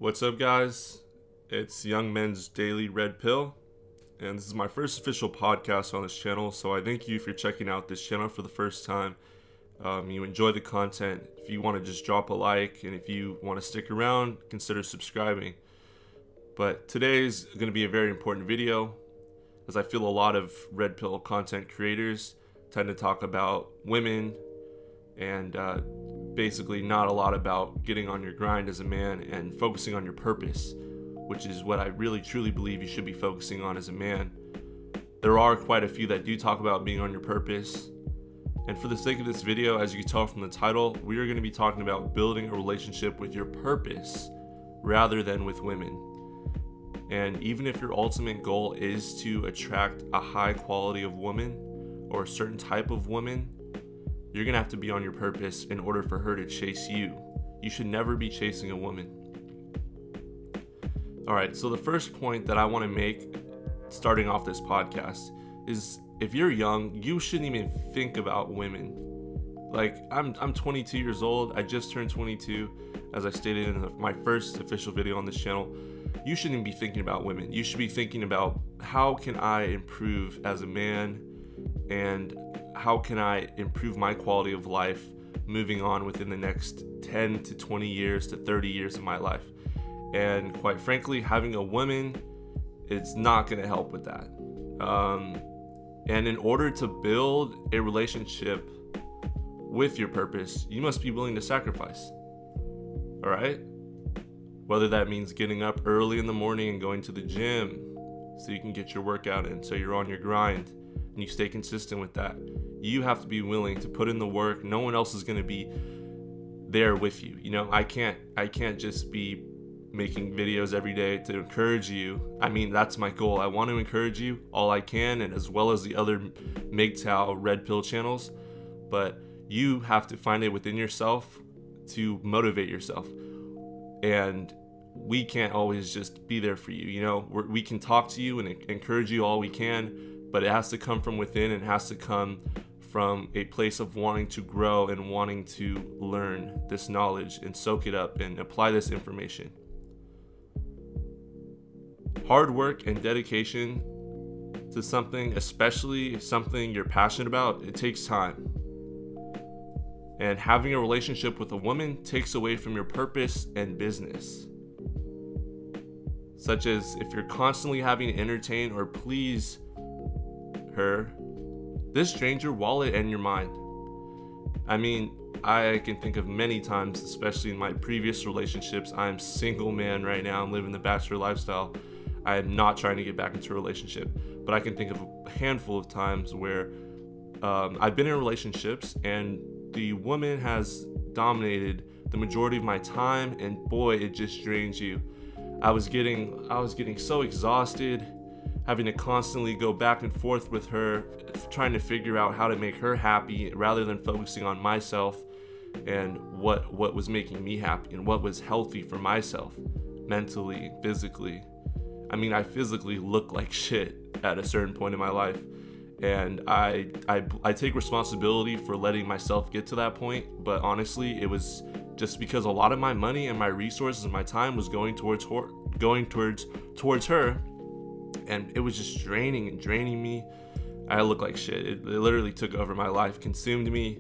What's up, guys? It's Young Men's Daily Red Pill, and this is my first official podcast on this channel, so I thank you if you're checking out this channel for the first time. You enjoy the content. If you want to just drop a like, and if you want to stick around, consider subscribing. But today's going to be a very important video, as I feel a lot of Red Pill content creators tend to talk about women and basically not a lot about getting on your grind as a man and focusing on your purpose, which is what I really truly believe you should be focusing on as a man. There are quite a few that do talk about being on your purpose, and for the sake of this video, as you can tell from the title, we are going to be talking about building a relationship with your purpose rather than with women. And even if your ultimate goal is to attract a high quality of woman or a certain type of woman, you're gonna have to be on your purpose in order for her to chase you. You should never be chasing a woman. All right, so the first point that I want to make starting off this podcast is if you're young, you shouldn't even think about women. Like, I'm 22 years old. I just turned 22, as I stated in my first official video on this channel. You shouldn't be thinking about women. You should be thinking about, how can I improve as a man, and how can I improve my quality of life moving on within the next 10 to 20 years to 30 years of my life. And quite frankly, having a woman is not going to help with that. And in order to build a relationship with your purpose, you must be willing to sacrifice. All right? Whether that means getting up early in the morning and going to the gym so you can get your workout in, so you're on your grind and you stay consistent with that. You have to be willing to put in the work. No one else is going to be there with you. You know, I can't just be making videos every day to encourage you. I mean, that's my goal. I want to encourage you all I can, and as well as the other MGTOW Red Pill channels. But you have to find it within yourself to motivate yourself. And we can't always just be there for you. You know, we can talk to you and encourage you all we can, but it has to come from within, and it has to come from a place of wanting to grow and wanting to learn this knowledge and soak it up and apply this information. Hard work and dedication to something, especially something you're passionate about, it takes time. And having a relationship with a woman takes away from your purpose and business. Such as if you're constantly having to entertain or please her, this drains your wallet and your mind. I mean, I can think of many times, especially in my previous relationships. I'm single man right now. I'm living the bachelor lifestyle. I am not trying to get back into a relationship, but I can think of a handful of times where I've been in relationships and the woman has dominated the majority of my time, and boy, it just drains you. I was getting so exhausted, having to constantly go back and forth with her, trying to figure out how to make her happy rather than focusing on myself and what was making me happy and what was healthy for myself, mentally, physically. I mean, I physically look like shit at a certain point in my life, and I take responsibility for letting myself get to that point. But honestly, it was just because a lot of my money and my resources and my time was going towards her, and it was just draining me. I look like shit. It literally took over my life, consumed me,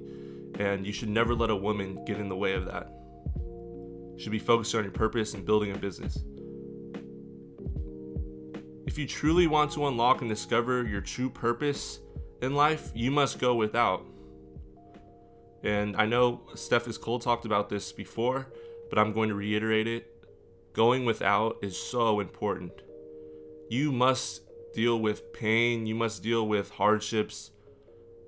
and you should never let a woman get in the way of that. You should be focused on your purpose and building a business. If you truly want to unlock and discover your true purpose in life, you must go without. And I know Steph Cole talked about this before, but I'm going to reiterate it. Going without is so important. You must deal with pain. You must deal with hardships.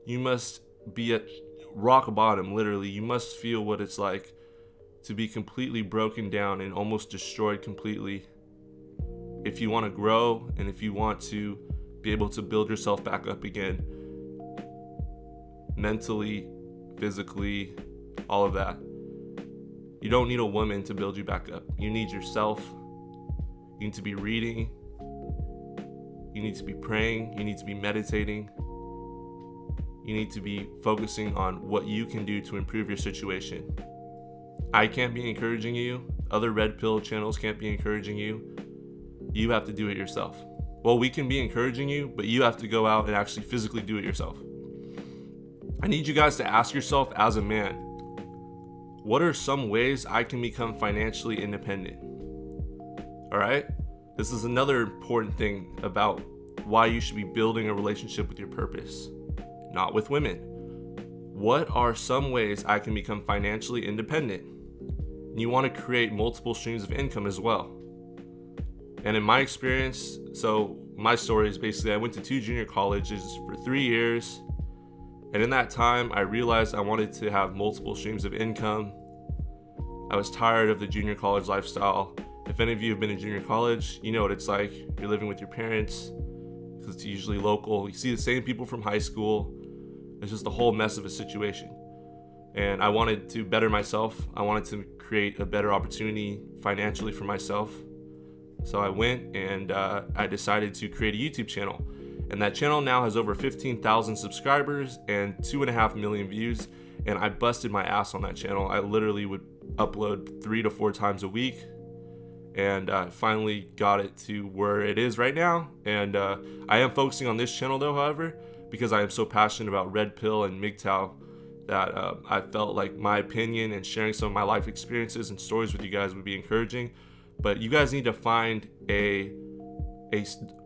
You must be at rock bottom, literally. You must feel what it's like to be completely broken down and almost destroyed completely. If you want to grow and if you want to be able to build yourself back up again, mentally, physically, all of that. You don't need a woman to build you back up. You need yourself. You need to be reading. You need to be praying. You need to be meditating. You need to be focusing on what you can do to improve your situation. I can't be encouraging you. Other red pill channels can't be encouraging you. You have to do it yourself. Well, we can be encouraging you, but you have to go out and actually physically do it yourself. I need you guys to ask yourself as a man, what are some ways I can become financially independent? All right? This is another important thing about why you should be building a relationship with your purpose, not with women. What are some ways I can become financially independent? You want to create multiple streams of income as well. And in my experience, so my story is basically I went to 2 junior colleges for 3 years. And in that time, I realized I wanted to have multiple streams of income. I was tired of the junior college lifestyle. If any of you have been in junior college, you know what it's like. You're living with your parents because it's usually local. You see the same people from high school. It's just a whole mess of a situation. And I wanted to better myself. I wanted to create a better opportunity financially for myself. So I went and I decided to create a YouTube channel. And that channel now has over 15,000 subscribers and 2.5 million views. And I busted my ass on that channel. I literally would upload 3 to 4 times a week. And finally got it to where it is right now. And I am focusing on this channel though, however, because I am so passionate about red pill and MGTOW that I felt like my opinion and sharing some of my life experiences and stories with you guys would be encouraging. But you guys need to find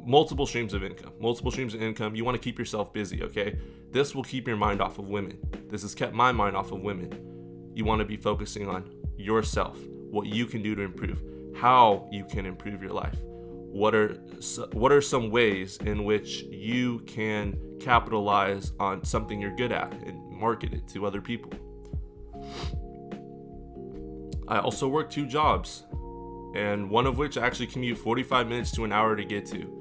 multiple streams of income. Multiple streams of income. You want to keep yourself busy, okay? This will keep your mind off of women. This has kept my mind off of women. You want to be focusing on yourself, what you can do to improve, how you can improve your life. What are some ways in which you can capitalize on something you're good at and market it to other people? I also work 2 jobs, and one of which I actually commute 45 minutes to an hour to get to.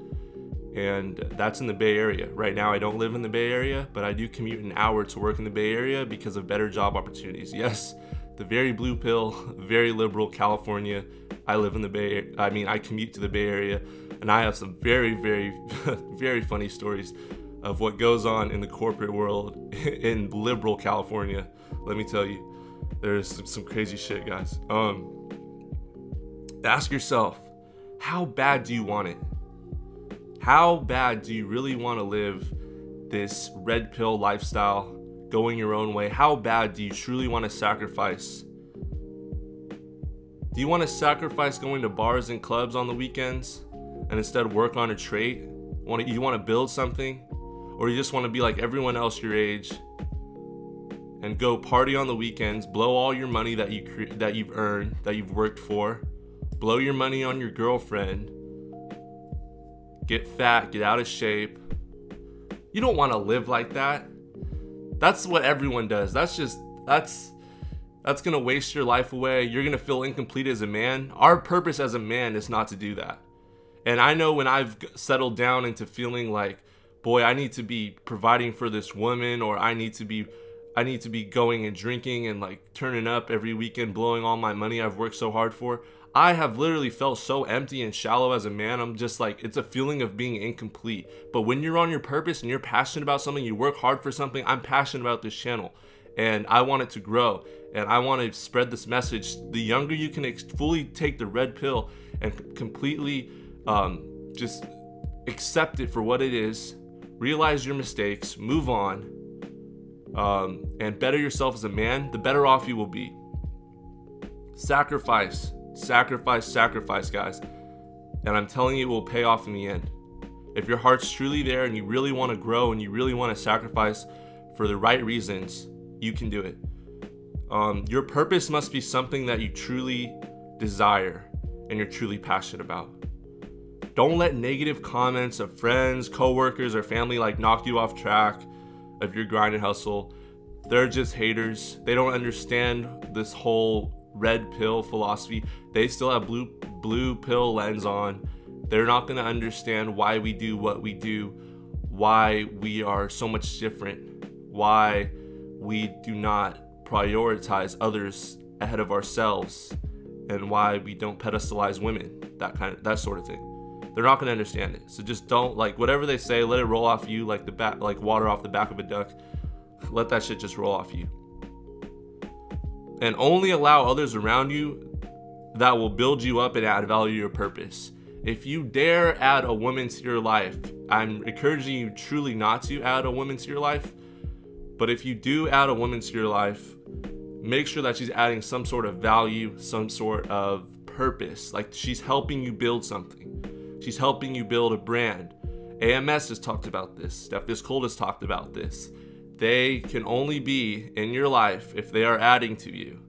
And that's in the Bay Area. Right now I don't live in the Bay Area, but I do commute an hour to work in the Bay Area because of better job opportunities. Yes, the very blue pill, very liberal California. I live in the Bay, I commute to the Bay Area, and I have some very, very, very funny stories of what goes on in the corporate world in liberal California. Let me tell you, there's some crazy shit, guys. Ask yourself, how bad do you want it? How bad do you really want to live this red pill lifestyle, going your own way? How bad do you truly want to sacrifice? Do you want to sacrifice going to bars and clubs on the weekends and instead work on a trade? You want to build something? Or you just want to be like everyone else your age and go party on the weekends, blow all your money that you've earned, that you've worked for, blow your money on your girlfriend, get fat, get out of shape? You don't want to live like that. That's what everyone does. That's gonna waste your life away. You're gonna feel incomplete as a man. Our purpose as a man is not to do that. And I know when I've settled down into feeling like, boy, I need to be providing for this woman, or I need to be going and drinking and like turning up every weekend, blowing all my money I've worked so hard for. I have literally felt so empty and shallow as a man. I'm just like, it's a feeling of being incomplete. But when you're on your purpose and you're passionate about something, you work hard for something. I'm passionate about this channel and I want it to grow, and I want to spread this message. The younger you can fully take the red pill and completely just accept it for what it is, realize your mistakes, move on, and better yourself as a man, the better off you will be. Sacrifice, guys. And I'm telling you, it will pay off in the end. If your heart's truly there and you really want to grow and you really want to sacrifice for the right reasons, you can do it. Your purpose must be something that you truly desire and you're truly passionate about. Don't let negative comments of friends, coworkers, or family knock you off track of your grind and hustle. They're just haters. They don't understand this whole red pill philosophy. They still have blue pill lens on. They're not going to understand why we do what we do, why we are so much different, why we do not prioritize others ahead of ourselves, and why we don't pedestalize women, that sort of thing. They're not going to understand it. So just don't, whatever they say, let it roll off you like water off the back of a duck. Let that shit just roll off you. And only allow others around you that will build you up and add value to your purpose. If you dare add a woman to your life, I'm encouraging you truly not to add a woman to your life. But if you do add a woman to your life, make sure that she's adding some sort of value, some sort of purpose. Like she's helping you build something. She's helping you build a brand. AMS has talked about this. Steph Discold has talked about this. They can only be in your life if they are adding to you.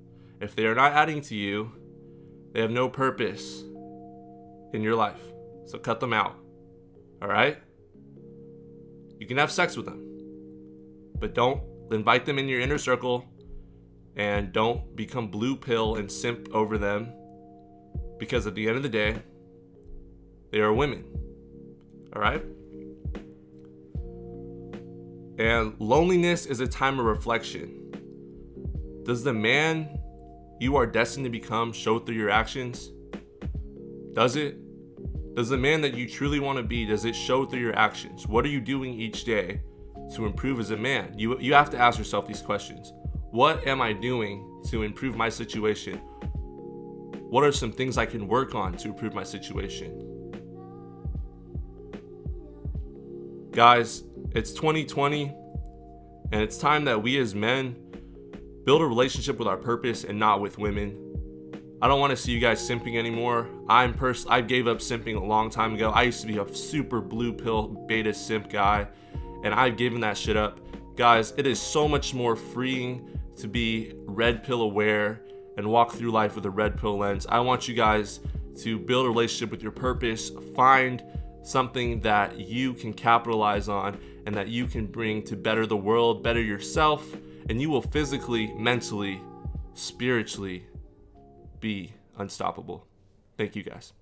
If they are not adding to you, they have no purpose in your life. So cut them out. All right? You can have sex with them, but don't invite them in your inner circle, and don't become blue pill and simp over them, because at the end of the day, they are women. All right? And loneliness is a time of reflection. Does the man you are destined to become show through your actions? Does it? Does the man that you truly want to be, does it show through your actions? What are you doing each day to improve as a man? You have to ask yourself these questions. What am I doing to improve my situation? What are some things I can work on to improve my situation? Guys, it's 2020, and it's time that we as men build a relationship with our purpose and not with women. I don't want to see you guys simping anymore. I gave up simping a long time ago. I used to be a super blue pill beta simp guy, and I've given that shit up. Guys, it is so much more freeing to be red pill aware and walk through life with a red pill lens. I want you guys to build a relationship with your purpose, find something that you can capitalize on and that you can bring to better the world, better yourself, and you will physically, mentally, spiritually be unstoppable. Thank you guys.